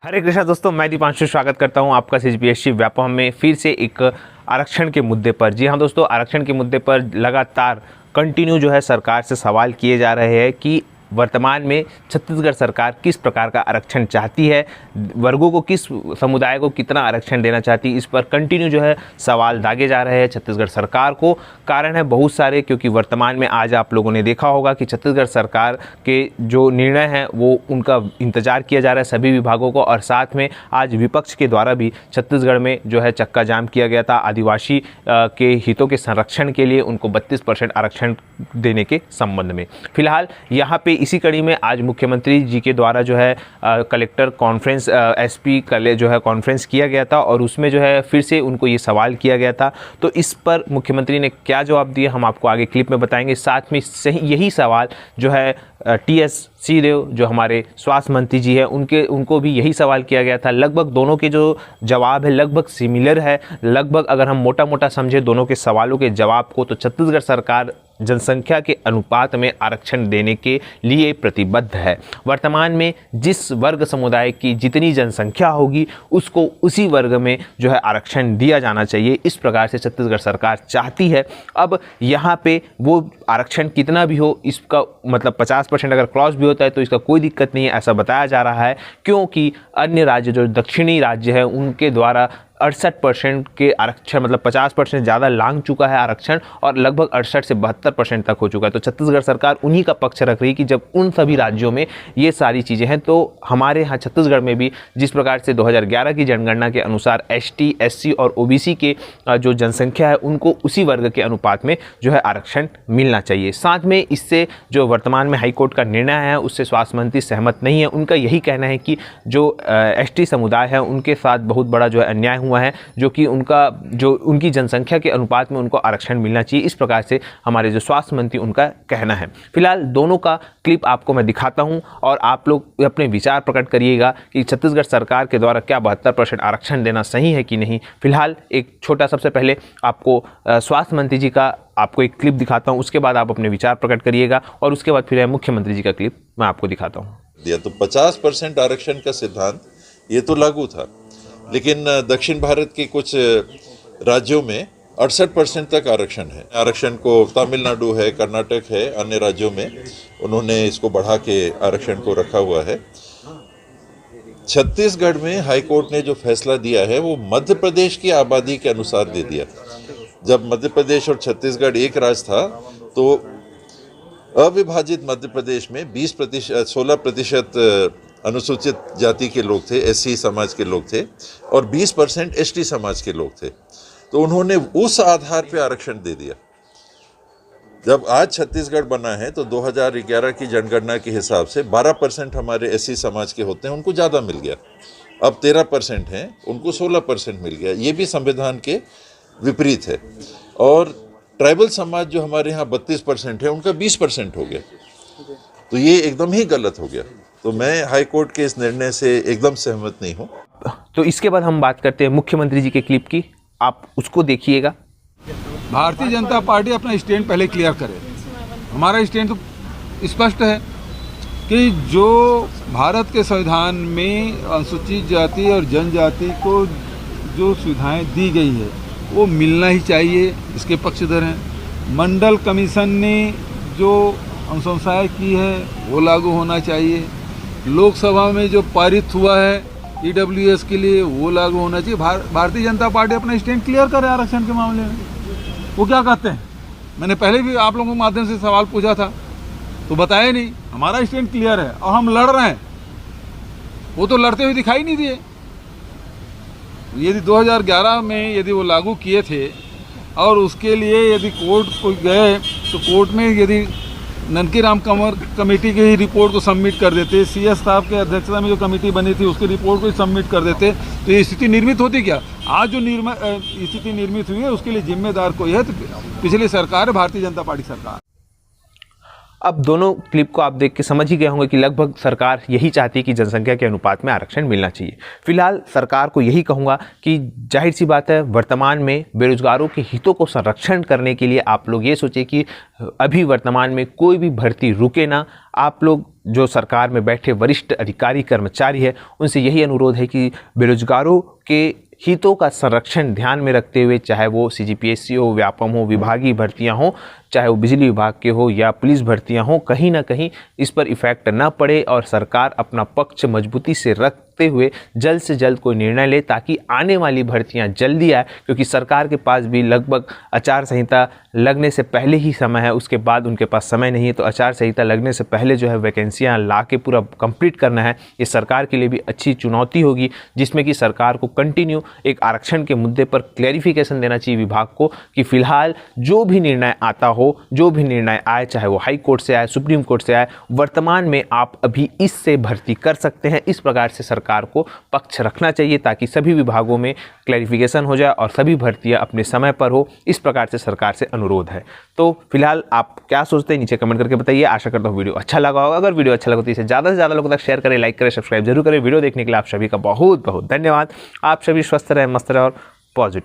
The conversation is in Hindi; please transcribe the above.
हरे कृष्णा दोस्तों, मैं दीपांशु स्वागत करता हूं आपका सीजीपीएससी व्यापम में फिर से एक आरक्षण के मुद्दे पर। जी हां दोस्तों, आरक्षण के मुद्दे पर लगातार कंटिन्यू जो है सरकार से सवाल किए जा रहे हैं कि वर्तमान में छत्तीसगढ़ सरकार किस प्रकार का आरक्षण चाहती है, वर्गों को किस समुदाय को कितना आरक्षण देना चाहती है। इस पर कंटिन्यू जो है सवाल दागे जा रहे हैं छत्तीसगढ़ सरकार को। कारण है बहुत सारे, क्योंकि वर्तमान में आज आप लोगों ने देखा होगा कि छत्तीसगढ़ सरकार के जो निर्णय हैं वो उनका इंतजार किया जा रहा है सभी विभागों को, और साथ में आज विपक्ष के द्वारा भी छत्तीसगढ़ में जो है चक्का जाम किया गया था आदिवासी के हितों के संरक्षण के लिए, उनको 32% आरक्षण देने के संबंध में। फिलहाल यहाँ पे इसी कड़ी में आज मुख्यमंत्री जी के द्वारा जो है कलेक्टर कॉन्फ्रेंस एसपी जो है कॉन्फ्रेंस किया गया था, और उसमें जो है फिर से उनको ये सवाल किया गया था। तो इस पर मुख्यमंत्री ने क्या जवाब दिया हम आपको आगे क्लिप में बताएंगे। साथ में सही यही सवाल जो है टीएस सिंहदेव जो हमारे स्वास्थ्य मंत्री जी हैं उनको भी यही सवाल किया गया था। लगभग दोनों के जो जवाब है लगभग सिमिलर है। लगभग अगर हम मोटा मोटा समझे दोनों के सवालों के जवाब को, तो छत्तीसगढ़ सरकार जनसंख्या के अनुपात में आरक्षण देने के लिए प्रतिबद्ध है। वर्तमान में जिस वर्ग समुदाय की जितनी जनसंख्या होगी उसको उसी वर्ग में जो है आरक्षण दिया जाना चाहिए, इस प्रकार से छत्तीसगढ़ सरकार चाहती है। अब यहाँ पे वो आरक्षण कितना भी हो, इसका मतलब 50% अगर क्रॉस भी होता है तो इसका कोई दिक्कत नहीं है, ऐसा बताया जा रहा है। क्योंकि अन्य राज्य जो दक्षिणी राज्य है उनके द्वारा 68% के आरक्षण, मतलब 50% ज़्यादा लांघ चुका है आरक्षण, और लगभग 68 से 72% तक हो चुका है। तो छत्तीसगढ़ सरकार उन्हीं का पक्ष रख रही है कि जब उन सभी राज्यों में ये सारी चीज़ें हैं, तो हमारे यहाँ छत्तीसगढ़ में भी जिस प्रकार से 2011 की जनगणना के अनुसार एसटी, एससी और ओबीसी के जो जनसंख्या है उनको उसी वर्ग के अनुपात में जो है आरक्षण मिलना चाहिए। साथ में इससे जो वर्तमान में हाईकोर्ट का निर्णय है उससे स्वास्थ्य मंत्री सहमत नहीं है। उनका यही कहना है कि जो एसटी समुदाय है उनके साथ बहुत बड़ा जो है अन्याय हुआ है, जो कि उनकी जनसंख्या के अनुपात में उनको आरक्षण मिलना चाहिए, इस प्रकार से हमारे जो स्वास्थ्य मंत्री उनका कहना है। फिलहाल दोनों का क्लिप आपको मैं दिखाता हूं और आप लोग अपने विचार प्रकट करिएगा कि छत्तीसगढ़ सरकार के द्वारा क्या 72% आरक्षण देना सही है कि नहीं। फिलहाल एक छोटा, सबसे पहले आपको स्वास्थ्य मंत्री जी का आपको एक क्लिप दिखाता हूं, उसके बाद आप अपने विचार प्रकट करिएगा, और उसके बाद फिर मुख्यमंत्री जी का क्लिप मैं आपको दिखाता हूँ। तो 50% आरक्षण का सिद्धांत ये तो लागू था, लेकिन दक्षिण भारत के कुछ राज्यों में 68% तक आरक्षण है। आरक्षण को तमिलनाडु है, कर्नाटक है, अन्य राज्यों में उन्होंने इसको बढ़ा के आरक्षण को रखा हुआ है। छत्तीसगढ़ में हाईकोर्ट ने जो फैसला दिया है वो मध्य प्रदेश की आबादी के अनुसार दे दिया। जब मध्य प्रदेश और छत्तीसगढ़ एक राज्य था तो अविभाजित मध्य प्रदेश में 16% अनुसूचित जाति के लोग थे, एससी समाज के लोग थे, और 20% एसटी समाज के लोग थे। तो उन्होंने उस आधार पे आरक्षण दे दिया। जब आज छत्तीसगढ़ बना है तो 2011 की जनगणना के हिसाब से 12% हमारे एससी समाज के होते हैं, उनको ज़्यादा मिल गया। अब 13% हैं, उनको 16% मिल गया। ये भी संविधान के विपरीत है। और ट्राइबल समाज जो हमारे यहाँ 32% है, उनका 20% हो गया। तो ये एकदम ही गलत हो गया। तो मैं हाईकोर्ट के इस निर्णय से एकदम सहमत नहीं हूँ। तो इसके बाद हम बात करते हैं मुख्यमंत्री जी के क्लिप की, आप उसको देखिएगा। भारतीय जनता पार्टी अपना स्टैंड पहले क्लियर करे। हमारा स्टैंड तो स्पष्ट है कि जो भारत के संविधान में अनुसूचित जाति और जनजाति को जो सुविधाएं दी गई है वो मिलना ही चाहिए, इसके पक्षधर हैं। मंडल कमीशन ने जो अनुशंसाएं की है वो लागू होना चाहिए। लोकसभा में जो पारित हुआ है ईडब्ल्यूएस के लिए वो लागू होना चाहिए। भारतीय जनता पार्टी अपना स्टैंड क्लियर करे आरक्षण के मामले में। वो क्या कहते हैं, मैंने पहले भी आप लोगों के माध्यम से सवाल पूछा था तो बताया नहीं। हमारा स्टैंड क्लियर है और हम लड़ रहे हैं, वो तो लड़ते हुए दिखाई नहीं दिए। यदि 2011 में यदि वो लागू किए थे और उसके लिए यदि कोर्ट को गए तो कोर्ट में यदि ननकी राम कंवर कमेटी की ही रिपोर्ट को सबमिट कर देते, सीएस साहब के अध्यक्षता में जो कमेटी बनी थी उसकी रिपोर्ट को सबमिट कर देते, तो ये स्थिति निर्मित होती क्या? आज जो स्थिति निर्मित हुई है उसके लिए जिम्मेदार कोई है तो पिछली सरकार है, भारतीय जनता पार्टी सरकार। अब दोनों क्लिप को आप देख के समझ ही गए होंगे कि लगभग सरकार यही चाहती है कि जनसंख्या के अनुपात में आरक्षण मिलना चाहिए। फिलहाल सरकार को यही कहूँगा कि जाहिर सी बात है, वर्तमान में बेरोजगारों के हितों को संरक्षण करने के लिए आप लोग ये सोचिए कि अभी वर्तमान में कोई भी भर्ती रुके ना, आप लोग जो सरकार में बैठे वरिष्ठ अधिकारी कर्मचारी है, उनसे यही अनुरोध है कि बेरोजगारों के हितों का संरक्षण ध्यान में रखते हुए, चाहे वो सीजीपीएससी हो, व्यापम हो, विभागीय भर्तियां हो, चाहे वो बिजली विभाग के हो या पुलिस भर्तियां हो, कहीं ना कहीं इस पर इफेक्ट ना पड़े और सरकार अपना पक्ष मजबूती से रखते हुए जल्द से जल्द कोई निर्णय ले, ताकि आने वाली भर्तियां जल्दी आए। क्योंकि सरकार के पास भी लगभग आचार संहिता लगने से पहले ही समय है, उसके बाद उनके पास समय नहीं है। तो आचार संहिता लगने से पहले जो है वैकेंसियां ला के पूरा कंप्लीट करना है। ये सरकार के लिए भी अच्छी चुनौती होगी, जिसमें कि सरकार को कंटिन्यू एक आरक्षण के मुद्दे पर क्लैरिफिकेशन देना चाहिए विभाग को कि फिलहाल जो भी निर्णय आता हो, जो भी निर्णय आए, चाहे वो हाई कोर्ट से आए, सुप्रीम कोर्ट से आए, वर्तमान में आप अभी इससे भर्ती कर सकते हैं। इस प्रकार से सरकार को पक्ष रखना चाहिए, ताकि सभी विभागों में क्लैरिफिकेशन हो जाए और सभी भर्तियां अपने समय पर हो। इस प्रकार से सरकार से अनुरोध है। तो फिलहाल आप क्या सोचते हैं, नीचे कमेंट करके बताइए। आशा करता हूँ वीडियो अच्छा लगा होगा। अगर वीडियो अच्छा लगा तो इसे ज़्यादा से ज़्यादा लोगों तक शेयर करें, लाइक करें, सब्सक्राइब जरूर करें। वीडियो देखने के लिए आप सभी का बहुत बहुत धन्यवाद। आप सभी स्वस्थ रहें, मस्त रहें और पॉजिटिव।